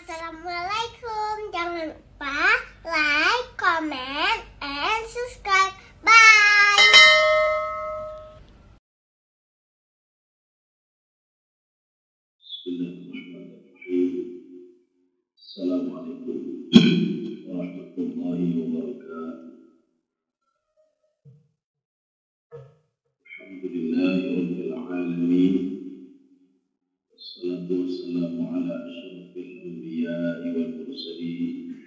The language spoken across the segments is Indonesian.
Assalamualaikum. Jangan lupa like, comment, and subscribe. Bye. Bismillahirrahmanirrahim. Assalamualaikum warahmatullahi wabarakatuh. Alhamdulillahirabbil alamin. Wassalatu wassalamu ala asyrafil anbiya'i wal mursalin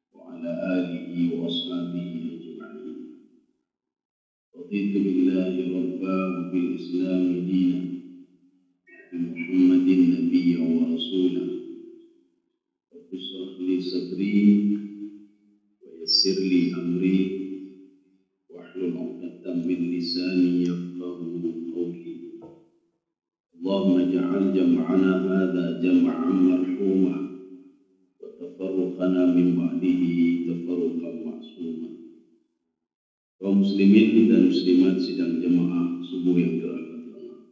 wa ala alihi wa ashabihi ajma'in. Raditu billahi rabba wa bil islami dinan. Muhammadin nabiyya wa rasulah. Rabbi shrah li sadri wa yassir li amri wahlul 'uqdatam min lisani yafqahu qawli. Allahumma ij'al jam'ana hadha jam'an marhuma wa tafarruqana min ba'dihi tafarruqan ma'suma. Kaum muslimin dan muslimat sidang jemaah subuh yang dirahmati Allah.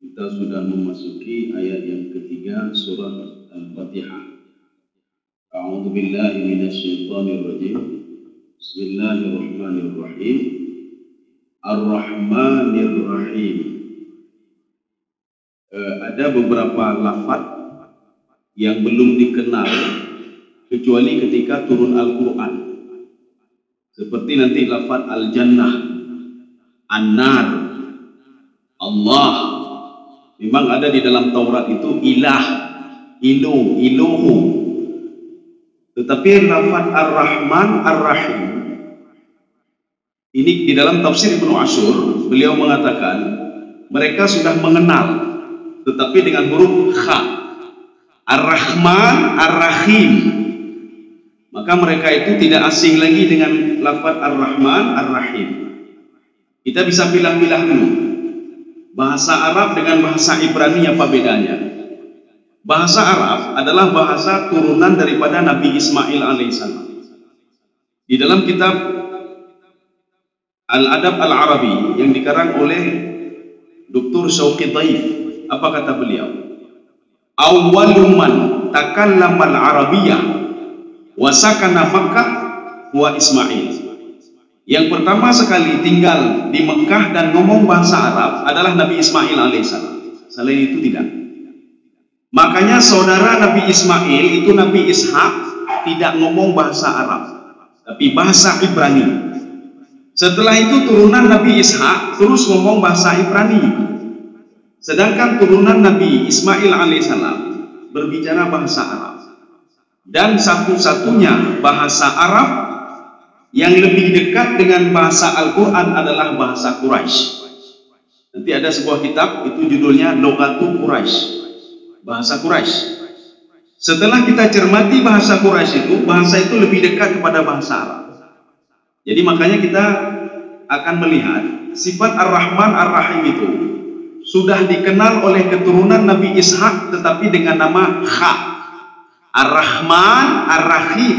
Kita sudah memasuki ayat yang ketiga surah Al-Fatihah. A'udzu billahi minasyaitonir rajim. Bismillahirrahmanirrahim. Ar-Rahmanir Rahim. Ada beberapa lafaz yang belum dikenal kecuali ketika turun Al-Quran. Seperti nanti lafaz Al-Jannah, An-Nar, Allah. Memang ada di dalam Taurat itu ilah, iluhu. Tetapi lafaz Ar-Rahman, Ar-Rahim ini di dalam tafsir Ibnu Ashur, beliau mengatakan mereka sudah mengenal, tetapi dengan huruf kha. Ar-Rahman, Ar-Rahim. Maka mereka itu tidak asing lagi dengan lafaz Ar-Rahman, Ar-Rahim. Kita bisa pilah-pilah dulu. Bahasa Arab dengan bahasa Ibrani apa bedanya? Bahasa Arab adalah bahasa turunan daripada Nabi Ismail alaihissalam. Di dalam kitab Al-Adab Al-Arabi yang dikarang oleh Dr. Syauqi Dhaif, apa kata beliau? Awwalu man takallama al-Arabiyyah wa sakana Makkah wa Ismail. Yang pertama sekali tinggal di Mekah dan ngomong bahasa Arab adalah Nabi Ismail alaihissalam. Selain itu tidak. Makanya saudara Nabi Ismail itu Nabi Ishak tidak ngomong bahasa Arab, tapi bahasa Ibrani. Setelah itu turunan Nabi Ishak terus ngomong bahasa Ibrani. Sedangkan turunan Nabi Ismail alaihissalam berbicara bahasa Arab. Dan satu-satunya bahasa Arab yang lebih dekat dengan bahasa Al-Quran adalah bahasa Quraisy. Nanti ada sebuah kitab itu judulnya Lughatul Quraisy, bahasa Quraisy. Setelah kita cermati bahasa Quraisy itu, bahasa itu lebih dekat kepada bahasa Arab. Jadi makanya kita akan melihat sifat Ar-Rahman Ar-Rahim itu sudah dikenal oleh keturunan Nabi Ishak, tetapi dengan nama Kha. Ar-Rahman Ar-Rahim.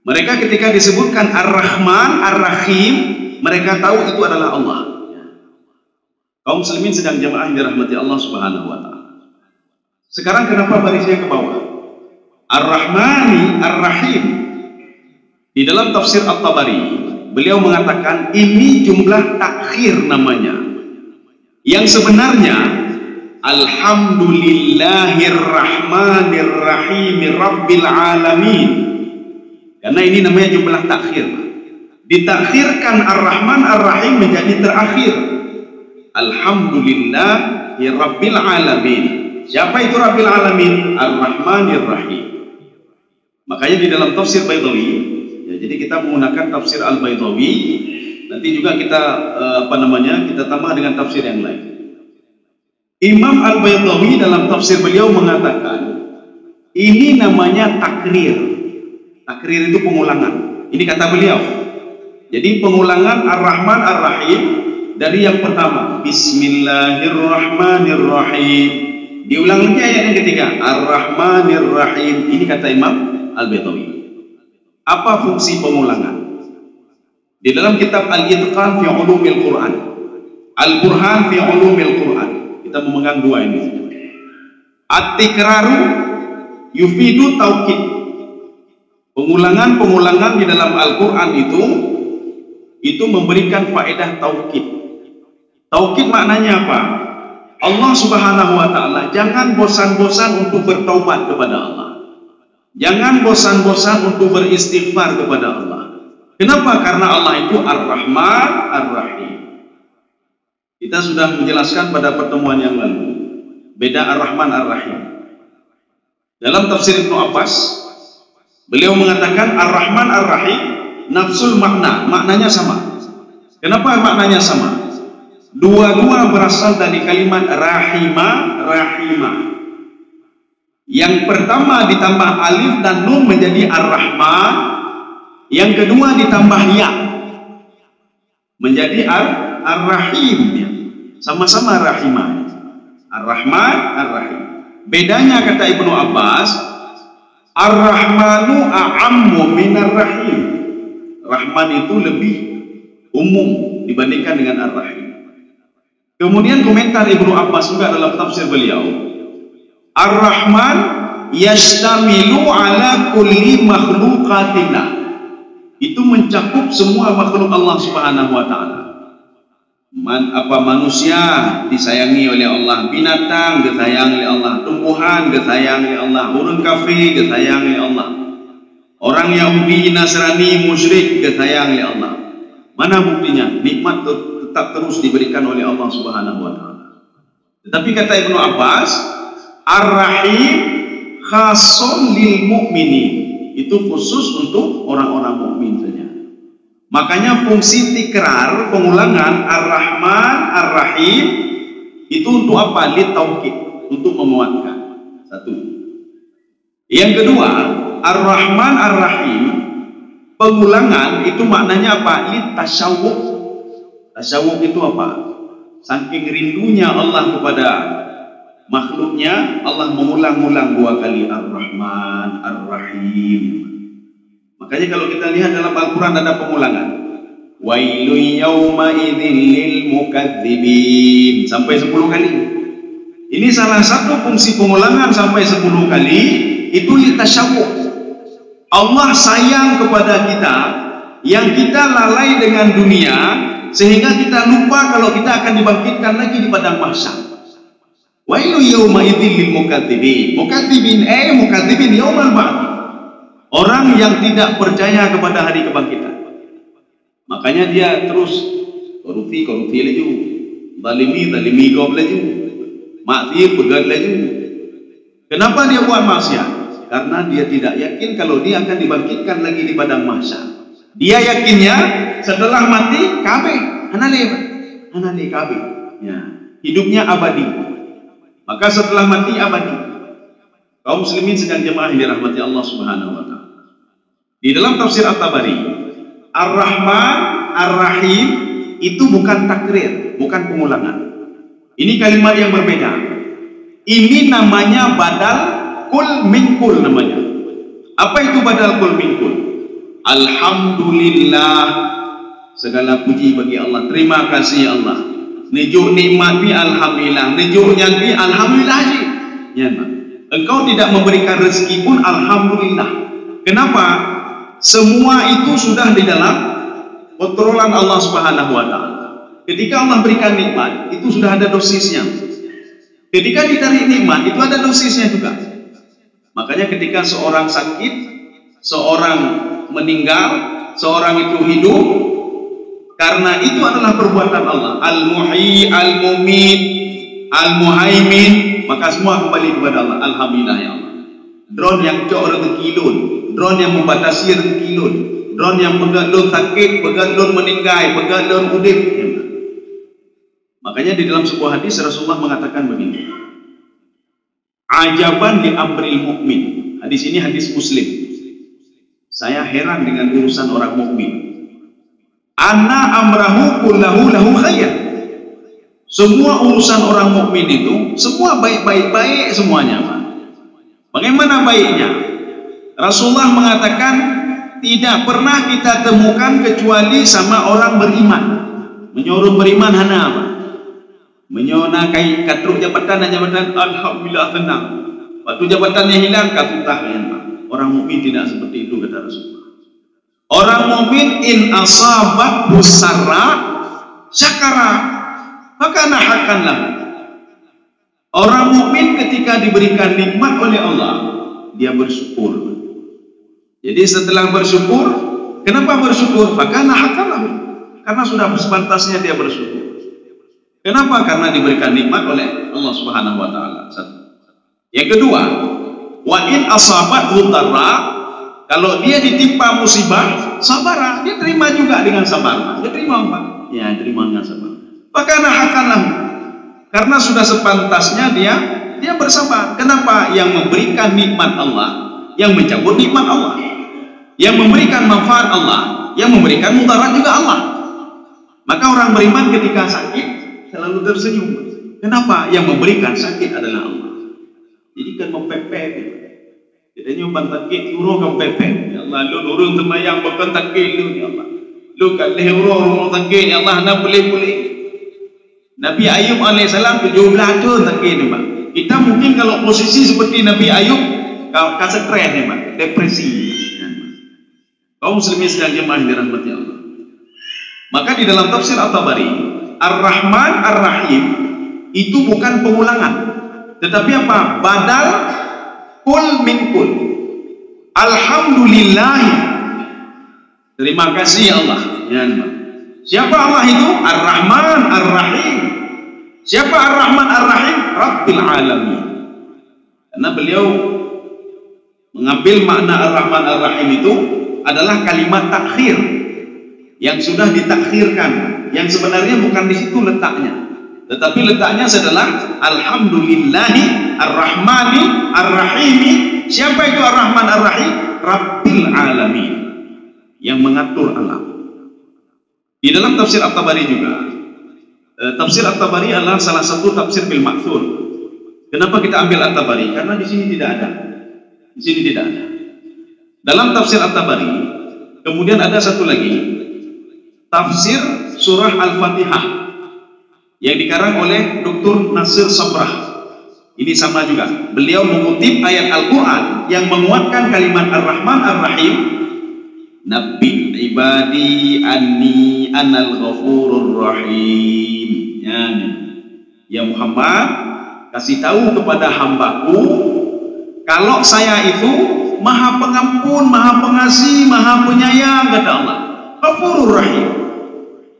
Mereka ketika disebutkan Ar-Rahman Ar-Rahim, mereka tahu itu adalah Allah. Kaum muslimin sedang jamaah yang dirahmati Allah Subhanahu wa taala. Sekarang kenapa barisnya ke bawah? Ar-Rahmani Ar-Rahim. Di dalam tafsir At-Tabari, beliau mengatakan ini jumlah takhir namanya. Yang sebenarnya Alhamdulillahirrahmanirrahim Rabbil alamin. Karena ini namanya jumlah takhir. Ditakhirkan Ar-Rahman Ar-Rahim menjadi terakhir. Alhamdulillahi Rabbil alamin. Siapa itu Rabbil alamin? Ar-Rahmanir Rahim. Makanya di dalam tafsir Baydhawi, ya, jadi kita menggunakan tafsir Al-Baydhawi. Nanti juga kita kita tambah dengan tafsir yang lain. Imam Al-Baydhawi dalam tafsir beliau mengatakan ini namanya takrir. Takrir itu pengulangan. Ini kata beliau. Jadi pengulangan Ar-Rahman Ar-Rahim dari yang pertama Bismillahirrahmanirrahim. Diulang lagi ayat yang ketiga Ar-Rahmanir Rahim. Ini kata Imam Al-Baydhawi. Apa fungsi pengulangan? Di dalam kitab Al-Itqan fi Ulumil Quran, Al-Burhan fi Ulumil Quran, kita memegang dua ini. At-tikraru yufidu taukid. Pengulangan-pengulangan di dalam Al-Quran itu memberikan faedah taukid. Taukid maknanya apa? Allah Subhanahu wa Ta'ala jangan bosan-bosan untuk bertaubat kepada Allah. Jangan bosan-bosan untuk beristighfar kepada Allah. Kenapa? Karena Allah itu Ar-Rahman Ar-Rahim. Kita sudah menjelaskan pada pertemuan yang lalu beda Ar-Rahman Ar-Rahim. Dalam tafsir Ibnu Abbas, beliau mengatakan Ar-Rahman Ar-Rahim nafsul maknanya sama. Kenapa maknanya sama? Dua-dua berasal dari kalimat rahimah. Yang pertama ditambah alif dan nun menjadi Ar-Rahman, yang kedua ditambah ya menjadi Ar-Rahim. Sama-sama rahimah. Ar-Rahman Ar-Rahim. Bedanya kata Ibnu Abbas, Ar-Rahmanu a'ammu minar Rahim. Rahman itu lebih umum dibandingkan dengan Ar-Rahim. Kemudian komentar Ibnu Abbas juga dalam tafsir beliau, Ar-Rahman yashtamilu ala kulli makhluqatina. Itu mencakup semua makhluk Allah Subhanahu wa Ta'ala. Manusia disayangi oleh Allah, binatang disayangi oleh Allah, tumbuhan disayangi oleh Allah, orang kafir disayangi oleh Allah, orang Yahudi, Nasrani, musyrik disayangi oleh Allah. Mana buktinya? Nikmat tetap terus diberikan oleh Allah Subhanahu wa Ta'ala. Tetapi kata Ibnu Abbas, Ar-Rahim khasun lil mu'minin. Itu khusus untuk orang-orang mukmin saja. Makanya fungsi tikrar, pengulangan Ar-Rahman Ar-Rahim itu untuk apa? Litaukid, untuk memuatkan. Satu. Yang kedua, Ar-Rahman Ar-Rahim pengulangan itu maknanya apa? Litasyawuq. Tasyawuq itu apa? Saking rindunya Allah kepada makhluknya, Allah mengulang-ulang 2 kali Ar-Rahman Ar-Rahim. Makanya kalau kita lihat dalam Al-Quran ada pengulangan, Wailun yawma idzin lil mukadzibin, sampai 10 kali. Ini salah satu fungsi pengulangan sampai 10 kali, itu litasyawuq. Allah sayang kepada kita yang kita lalai dengan dunia, sehingga kita lupa kalau kita akan dibangkitkan lagi di padang mahsyar. Wailu yawma idzin lil mukadzibin. Mukadzibin yaumal ba'ts. Orang yang tidak percaya kepada hari kebangkitan. Makanya dia terus korupsi laju, zalimi gob laju, maksiat pegat laju. Kenapa dia buat maksiat? Karena dia tidak yakin kalau dia akan dibangkitkan lagi di padang mahsyar. Dia yakinnya setelah mati kabeh, anale kabeh. Ya, hidupnya abadi. Maka setelah mati abadi. Kaum muslimin sedang jemaah yang dirahmati Allah Subhanahu wa Ta'ala. Di dalam tafsir At-Tabari, Ar-Rahman Ar-Rahim itu bukan takrir, bukan pengulangan. Ini kalimat yang berbeda. Ini namanya badal kul min kul namanya. Apa itu badal kul min kul? Alhamdulillah, segala puji bagi Allah. Terima kasih Allah. Nijuk nikmat bi alhamdulillah, nijuk nyati alhamdulillah je. Ya, engkau tidak memberikan rezeki pun alhamdulillah. Kenapa? Semua itu sudah di dalam kontrolan Allah Subhanahu wa Ta'ala. Ketika Allah berikan nikmat, itu sudah ada dosisnya. Ketika ditarik nikmat, itu ada dosisnya juga. Makanya ketika seorang sakit, seorang meninggal, seorang itu hidup, karena itu adalah perbuatan Allah. Al-Muhyi, Al-Mumit, Al-Muhaimin, maka semua kembali kepada Allah. Alhamdulillah ya Allah. Drone yang cok rezeki lun, drone yang membatasi rezeki lun, drone yang pegat lun sakit, pegat lun meninggal, pegat lun udip. Makanya di dalam sebuah hadis Rasulullah mengatakan begini, ajaban di amril mukmin. Hadis ini hadis Muslim. Saya heran dengan urusan orang mukmin. Anna amrahu kullahu lahu khair. Semua urusan orang mukmin itu semua baik-baik semuanya, Pak. Bagaimana baiknya? Rasulullah mengatakan tidak pernah kita temukan kecuali sama orang beriman. Menyuruh beriman hana apa? Menyona kai katruk jabatan dan jabatan, alhamdulillah tenang. Waktu jabatannya hilang, katutah kan, Pak. Orang mukmin tidak seperti itu, kata Rasulullah. Orang mukmin in asabat busara syakara, maka nahakanlah. Orang mukmin ketika diberikan nikmat oleh Allah, dia bersyukur. Jadi setelah bersyukur, kenapa bersyukur? Maka nahakanlah, karena sudah sepantasnya dia bersyukur. Kenapa? Karena diberikan nikmat oleh Allah Subhanahu wa taala. Yang kedua, wa in asabathu dharra, kalau dia ditimpa musibah, sabar, dia terima juga dengan sabar. Dia terima, Pak. Ya, terima dengan sabar. Maka nahakanlah, karena sudah sepantasnya dia bersabar. Kenapa? Yang memberikan nikmat Allah, yang mencabut nikmat Allah, yang memberikan manfaat Allah, yang memberikan mudarat juga Allah. Maka orang beriman ketika sakit selalu tersenyum. Kenapa? Yang memberikan sakit adalah Allah. Jadi kan mempepet. Jadi nyumpan takik uro kan pepet. Ya Allah, lu urung temayang bukan takik lu, ya Allah. Lu kan lehuro rumah takik, ya Allah, nak boleh. Nabi Ayub alaihissalam 17 tahun takik ni, Pak. Kita mungkin kalau posisi seperti Nabi Ayub, kau stres ni, Pak, depresi. Kaum muslimin sedang jemaah dirahmati Allah. Maka di dalam tafsir At-Tabari, Ar-Rahman Ar-Rahim itu bukan pengulangan, tetapi apa? Badal kul min kul. Alhamdulillah. Terima kasih Allah. Ya, siapa Allah itu? Ar-Rahman Ar-Rahim. Siapa Ar-Rahman Ar-Rahim? Rabbil Alamin. Karena beliau mengambil makna Ar-Rahman Ar-Rahim itu adalah kalimat takhir yang sudah ditakhirkan, yang sebenarnya bukan di situ letaknya, tetapi letaknya adalah Alhamdulillahi Ar-Rahmani Ar-Rahimi. Siapa itu Ar-Rahman Ar-Rahim? Rabbil Alamin, yang mengatur alam. Di dalam tafsir At-Tabari juga, tafsir At-Tabari adalah salah satu tafsir bil ma'thur. Kenapa kita ambil At-Tabari? Karena di sini tidak ada. Di sini tidak ada. Dalam tafsir At-Tabari, kemudian ada satu lagi, tafsir surah Al-Fatihah yang dikarang oleh Dr. Nasir Sabrah. Ini sama juga. Beliau mengutip ayat Al-Quran yang menguatkan kalimat Ar-Rahman Ar-Rahim. Nabi ibadi anni anal ghafurur rahim. Ya Muhammad, kasih tahu kepada hambaku kalau saya itu Maha Pengampun, Maha Pengasih, Maha Penyayang, kata Allah. Ghafurur Rahim.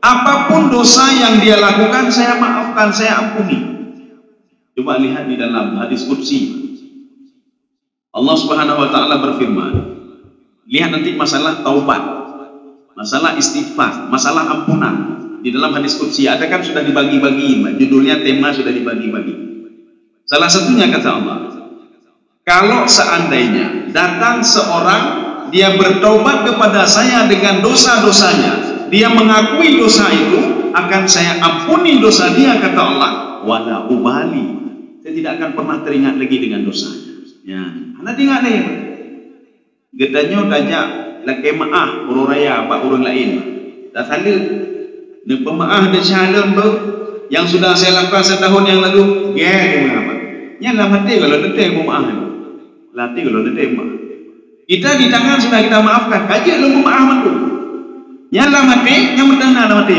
Apapun dosa yang dia lakukan, saya maafkan, saya ampuni. Coba lihat di dalam hadis qudsi. Allah Subhanahu wa taala berfirman. Lihat nanti masalah taubat, masalah istighfar, masalah ampunan. Di dalam hadis qudsi ada kan sudah dibagi-bagi, judulnya, tema sudah dibagi-bagi. Salah satunya kata Allah, kalau seandainya datang seorang, dia bertaubat kepada saya dengan dosa-dosanya, dia mengakui dosa itu, akan saya ampuni dosa dia, kata Allah. Wala ubali, saya tidak akan pernah teringat lagi dengan dosanya. Ya, anak ingat nih, gedanya tanya laki maah urang raya pak urang lain. Tak salah, ne pemaah de shalom bu, yang sudah saya lakukan setahun yang lalu, geng apa? Nya lah hati kalau teteh pemaah, latih kalau teteh maaf. Kita di tangan sudah kita maafkan, kaji lu maaf tu. Nyala mati, yang berdana mati.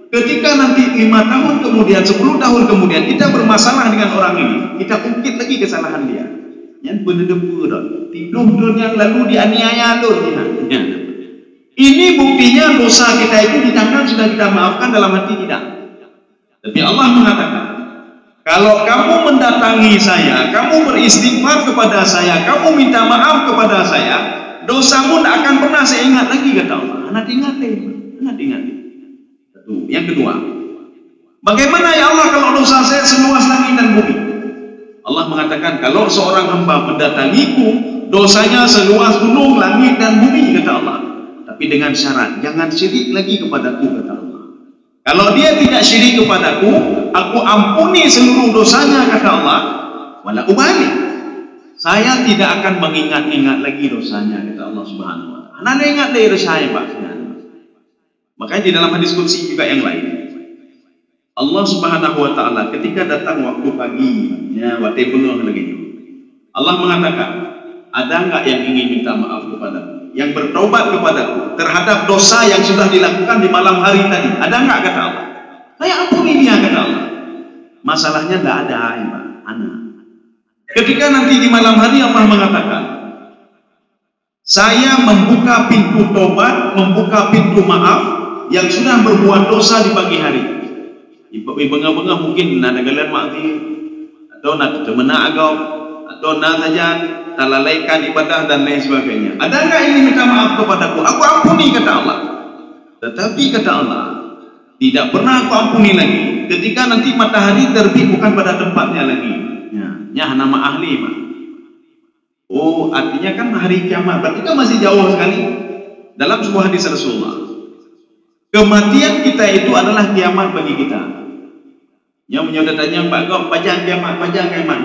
Ketika nanti 5 tahun kemudian, 10 tahun kemudian kita bermasalah dengan orang ini, kita ungkit lagi kesalahan dia. Yang benar-benar dah. Tidur yang lalu dianiaya lor. Ini buktinya dosa kita itu di tangan sudah kita maafkan, dalam hati tidak. Tapi Allah mengatakan, kalau kamu mendatangi saya, kamu beristighfar kepada saya, kamu minta maaf kepada saya, dosamu tidak akan pernah saya ingat lagi, kata Allah. Anak ingat. Yang kedua, bagaimana ya Allah kalau dosa saya seluas langit dan bumi? Allah mengatakan, kalau seorang hamba mendatangiku, dosanya seluas gunung, langit dan bumi, kata Allah. Tapi dengan syarat, jangan syirik lagi kepadaku, kata Allah. Kalau dia tidak syirik kepadaku, aku ampuni seluruh dosanya, kata Allah. Wala ubali, saya tidak akan mengingat-ingat lagi dosanya, kata Allah Subhanahu wa taala. Anda ingat dari saya, Pak. Makanya di dalam hadis qudsi juga yang lain, Allah Subhanahu wa taala ketika datang waktu pagi, ya waktu penuh lagi, Allah mengatakan, ada enggak yang ingin minta maaf kepadaku, yang bertobat kepadaku terhadap dosa yang sudah dilakukan di malam hari tadi? Ada enggak, kata Allah. Saya ampuni dia, kata Allah. Masalahnya enggak ada, anak. Ketika nanti di malam hari Allah mengatakan, saya membuka pintu tobat, membuka pintu maaf yang sudah berbuat dosa di pagi hari. Bengah-bengah mungkin nak galian mati, atau nak temena agau, atau nak saja talalaikan ibadah dan lain sebagainya. Ada enggak ini minta maaf kepadaku? Aku ampuni, kata Allah. Tetapi kata Allah, tidak pernah aku ampuni lagi ketika nanti matahari terbit bukan pada tempatnya lagi. Ya, nama ahli, Pak. Oh, artinya kan hari kiamat, berarti kan masih jauh sekali. Dalam sebuah hadis Rasulullah, kematian kita itu adalah kiamat bagi kita. Yang menyodot tanya Pak Gop, pajang kiamat.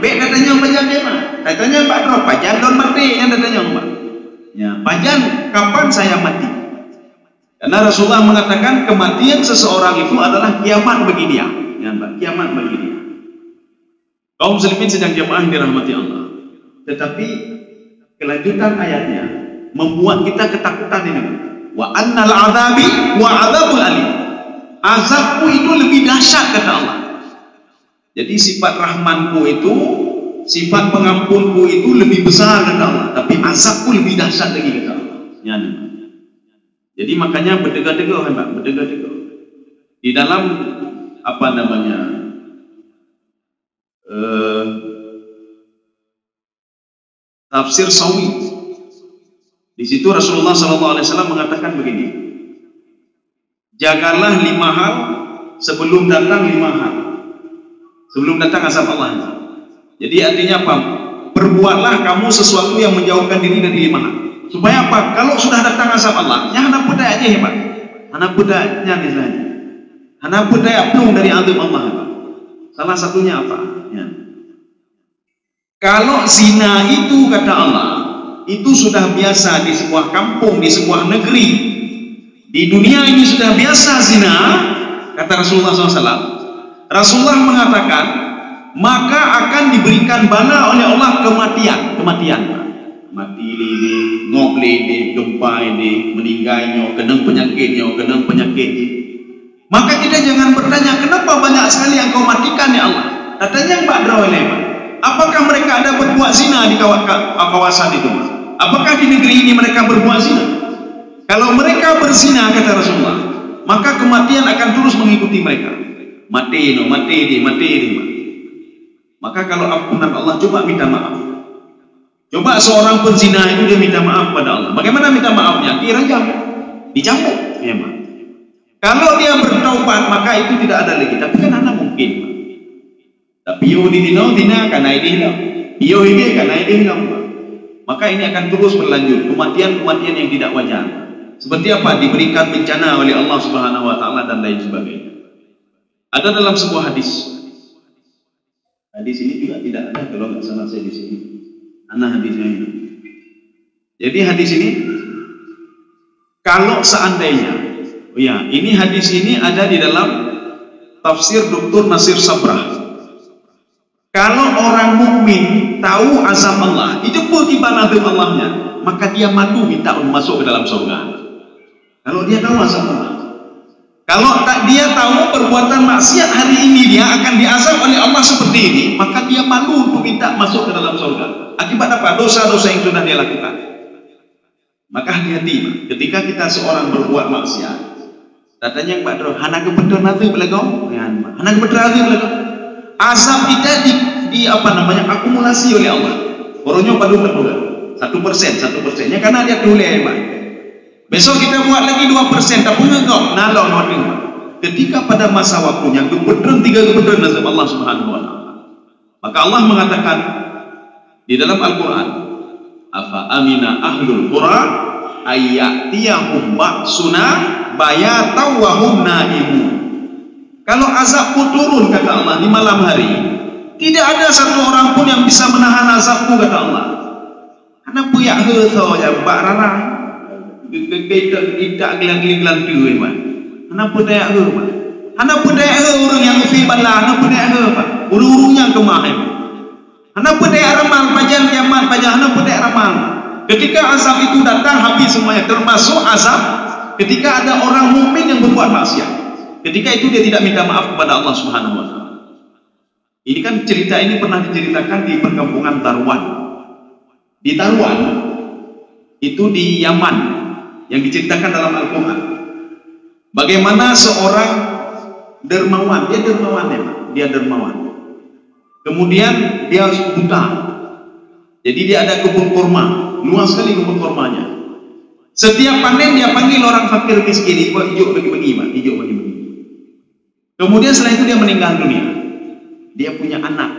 Bek katanya pajang kiamat. Katanya Pak Gop, pajang don mati. Yang datanya Pak. Ya, pajang kapan saya mati? Karena Rasulullah mengatakan kematian seseorang itu adalah kiamat bagi dia. Ya, Pak, kiamat bagi dia. Kaum muslimin sedang jemaah yang dirahmati Allah. Tetapi kelanjutan ayatnya membuat kita ketakutan ini. Wa annal azabi wa azabul alim. Azabku itu lebih dahsyat, kata Allah. Jadi sifat rahmanku itu, sifat pengampunku itu lebih besar, kata Allah. Tapi azabku lebih dahsyat lagi, kata Allah. Ya, jadi makanya berdega-dega, Pak, berdega-dega. Di dalam apa namanya? Tafsir Sawi. Di situ Rasulullah SAW mengatakan begini: jagalah 5 hal sebelum datang 5 hal. Sebelum datang azab Allah. Jadi artinya apa? Perbuatlah kamu sesuatu yang menjauhkan diri dari 5 hal. Supaya apa? Kalau sudah datang azab Allah, ya hana budaya aja, Pak. Hana budayanya misalnya. Hana budaya penuh dari azab Allah, Pak. Salah satunya apa? Ya. Kalau zina itu, kata Allah, itu sudah biasa di sebuah kampung, di sebuah negeri, di dunia ini sudah biasa zina, kata Rasulullah SAW. Rasulullah mengatakan, maka akan diberikan bala oleh Allah kematian. Mati ini, ngoble ini, gempa ini, meninggalnya, kenang penyakit. Maka kita jangan bertanya, kenapa banyak sekali yang kau matikan, ya Allah? Katanya Pak Draweleh, apakah mereka ada berbuat zina di kawasan itu? Apakah di negeri ini mereka berbuat zina? Kalau mereka berzina, kata Rasulullah, maka kematian akan terus mengikuti mereka. Mati ini. Maka kalau ampunan Allah, coba minta maaf. Coba seorang penzina itu dia minta maaf pada Allah. Bagaimana minta maafnya? Dirajam, dicambuk. Ya, Pak. Kalau dia bertaubat, maka itu tidak ada lagi. Tapi kan anak mungkin. Tapi Yahudi dina karena ini hilang. Yahudi karena ini hilang. Maka ini akan terus berlanjut. Kematian yang tidak wajar. Seperti apa? Diberikan bencana oleh Allah Subhanahu Wa Taala dan lain sebagainya. Ada dalam sebuah hadis. Hadis ini juga tidak ada kalau nggak salah saya di sini. Anak hadisnya ini. Jadi hadis ini, kalau seandainya, ini hadis ini ada di dalam tafsir Dr. Nasir Sabrah. Kalau orang mukmin tahu azab Allah, itu kewajiban azab Allahnya, maka dia malu minta masuk ke dalam surga. Kalau dia tahu azab Allah. Kalau dia tahu perbuatan maksiat hari ini dia akan diazab oleh Allah seperti ini, maka dia malu untuk minta masuk ke dalam surga. Akibat apa? Dosa-dosa yang sudah dia lakukan. Maka hati-hati ketika kita seorang berbuat maksiat. Katanya Pak Dro, hana kebetulan nanti belakang, hana kebetulan nanti belakang. Azab kita akumulasi oleh Allah. Orangnya padu-padu 1%, karena dia tuleh, Pak. Besok kita buat lagi 2%, tapi enggak, nalon. Ketika pada masa waktunya kebetulan 3 kebetulan azab Allah Subhanahu Wa Taala. Maka Allah mengatakan di dalam Al-Quran, afa amina ahlul qura ayyatiyahum ba'suna bayatan wa hum naimun. Kalau azabku turun, kata Allah, di malam hari, tidak ada satu orang pun yang bisa menahan azabku, kata Allah. Karena puyak hutho yang bararah tidak gelang-gelang tuh, Pak. Karena puyak hutho, Pak. Karena puyak hutho orang yang fi bala, karena puyak hutho, Pak. Urung-urungnya kemah, Pak. Karena puyak ramal pajan yang jahanam pedek ramal. Ketika azab itu datang habis semuanya, termasuk azab ketika ada orang mukmin yang berbuat maksiat. Ketika itu dia tidak minta maaf kepada Allah Subhanahu wa taala. Ini kan cerita ini pernah diceritakan di perkampungan Darwan. Di Darwan itu di Yaman yang diceritakan dalam Al-Qur'an. Bagaimana seorang dermawan, dia dermawan. Kemudian dia buta. Jadi dia ada kebun kurma, luas sekali kebun kurmanya. Setiap panen dia panggil orang fakir miskin, hijau bagi-bagi, hijau bagi-bagi. Kemudian setelah itu dia meninggal dunia. Dia punya anak,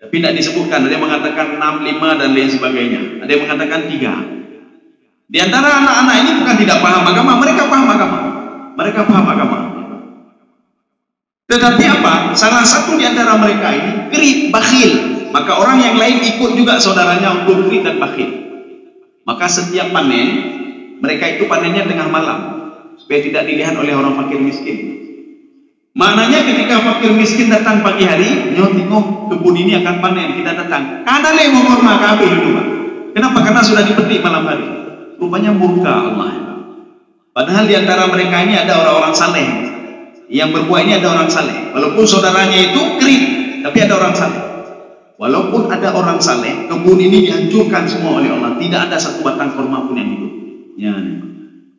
tapi tidak disebutkan. Ada yang mengatakan 6, 5 dan lain sebagainya. Ada yang mengatakan 3. Di antara anak-anak ini bukan tidak paham agama, mereka paham agama. Mereka paham agama. Tetapi apa? Salah satu di antara mereka ini kerit, bakhil. Maka orang yang lain ikut juga saudaranya untuk kerit dan bakhil. Maka setiap panen, mereka itu panennya tengah malam, supaya tidak dilihat oleh orang fakir miskin. Maknanya ketika fakir miskin datang pagi hari, tengok kebun ini akan panen, kita datang. Karena lemo korma kabeh dulu, Pak. Kenapa? Karena sudah dipetik malam hari. Rupanya murka Allah. Padahal di antara mereka ini ada orang-orang saleh. Yang berbuat ini ada orang saleh. Walaupun saudaranya itu kerit, tapi ada orang saleh. Walaupun ada orang saleh, kebun ini dihancurkan semua oleh Allah. Tidak ada satu batang korma pun yang hidup. Ya.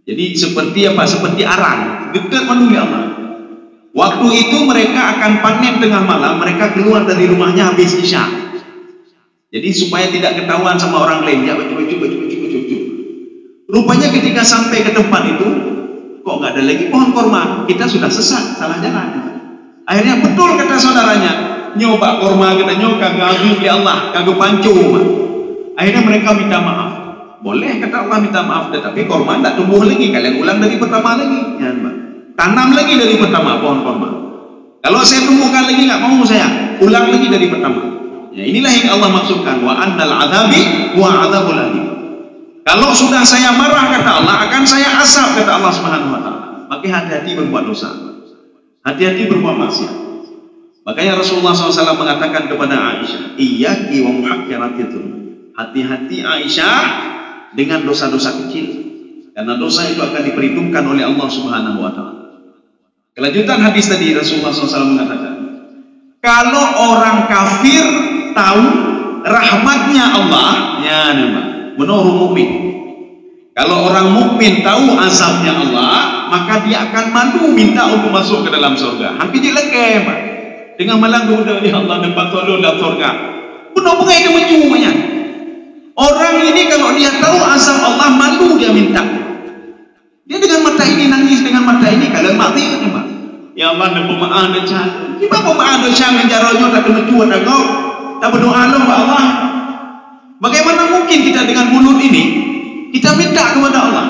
Jadi seperti apa? Seperti arang, dekat menunggu Allah. Waktu itu mereka akan panen tengah malam, mereka keluar dari rumahnya habis isya. Jadi supaya tidak ketahuan sama orang lain, ya baju. Rupanya ketika sampai ke tempat itu, kok nggak ada lagi pohon korma, kita sudah sesat, salah jalan. Akhirnya betul kata saudaranya, nyoba korma kita nyoba kagak ya Allah, kagak pancu. Akhirnya mereka minta maaf. Boleh kata Allah minta maaf, tetapi korma tidak tumbuh lagi, kalian ulang dari pertama lagi. Ya, tanam lagi dari pertama pohon korma. Kalau saya tumbuhkan lagi nggak mau saya, ulang lagi dari pertama. Ya, inilah yang Allah maksudkan wa annal adzabi wa adzabul alim. Kalau sudah saya marah kata Allah, akan saya azab kata Allah Subhanahu wa taala. Maka hati-hati berbuat dosa. Hati-hati berbuat maksiat. Makanya Rasulullah SAW mengatakan kepada Aisyah, iyyaki wa muhaqqiratil. Hati-hati Aisyah dengan dosa-dosa kecil. Karena dosa itu akan diperhitungkan oleh Allah Subhanahu wa taala. Kelanjutan hadis tadi Rasulullah SAW mengatakan, kalau orang kafir tahu rahmatnya Allah, ya menurut mukmin. Kalau orang mukmin tahu azabnya Allah, maka dia akan malu minta untuk masuk ke dalam surga. Hampir dilekeh, Pak. Dengan malang udah ya Allah dapat tolong dalam surga. Benar-benar itu mencumanya. Orang ini kalau dia tahu azab Allah, malu dia minta. Dia dengan mata ini nangis, dengan mata ini kalian mati kan, Pak. Ya Allah, ada pemaaf dan cahaya. Kita pemaaf dan cahaya menjarahnya tak kena cuat dan kau. Tak berdoa Allah, Pak Allah. Bagaimana mungkin kita dengan mulut ini kita minta kepada Allah,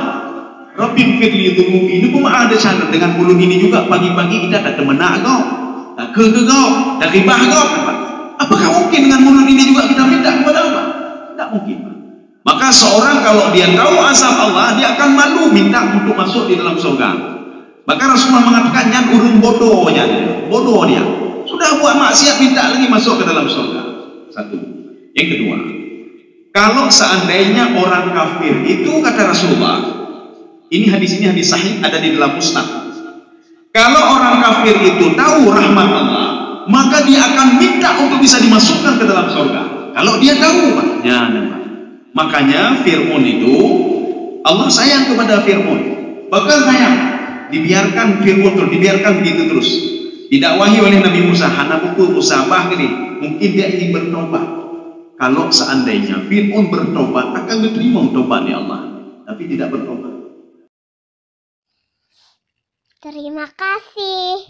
Rabbi firli dzunubi. Ini pemaaf dan cahaya dengan mulut ini juga pagi-pagi kita tak temenak kau, tak ke kau, tak ribah kau. Apakah mungkin dengan mulut ini juga kita minta kepada Allah? Tidak mungkin. Maka seorang kalau dia tahu azab Allah, dia akan malu minta untuk masuk di dalam surga. Maka Rasulullah mengatakan, yang urung bodohnya, bodoh dia. Sudah buat maksiat minta lagi masuk ke dalam surga. Satu. Yang kedua, kalau seandainya orang kafir itu kata Rasulullah, ini hadis sahih ada di dalam Musnad. Kalau orang kafir itu tahu rahmat Allah, maka dia akan minta untuk bisa dimasukkan ke dalam surga. Kalau dia tahu, Pak. Ya, makanya Fir'aun itu Allah sayang kepada Fir'aun. Bahkan sayang, dibiarkan Fir'aun terus, dibiarkan begitu terus. Didakwahi oleh Nabi Musa, hana buku Musa bah gini, mungkin dia ingin bertobat. Kalau seandainya Fir'aun bertobat, akan diterima tobatnya Allah. Tapi tidak bertobat. Terima kasih.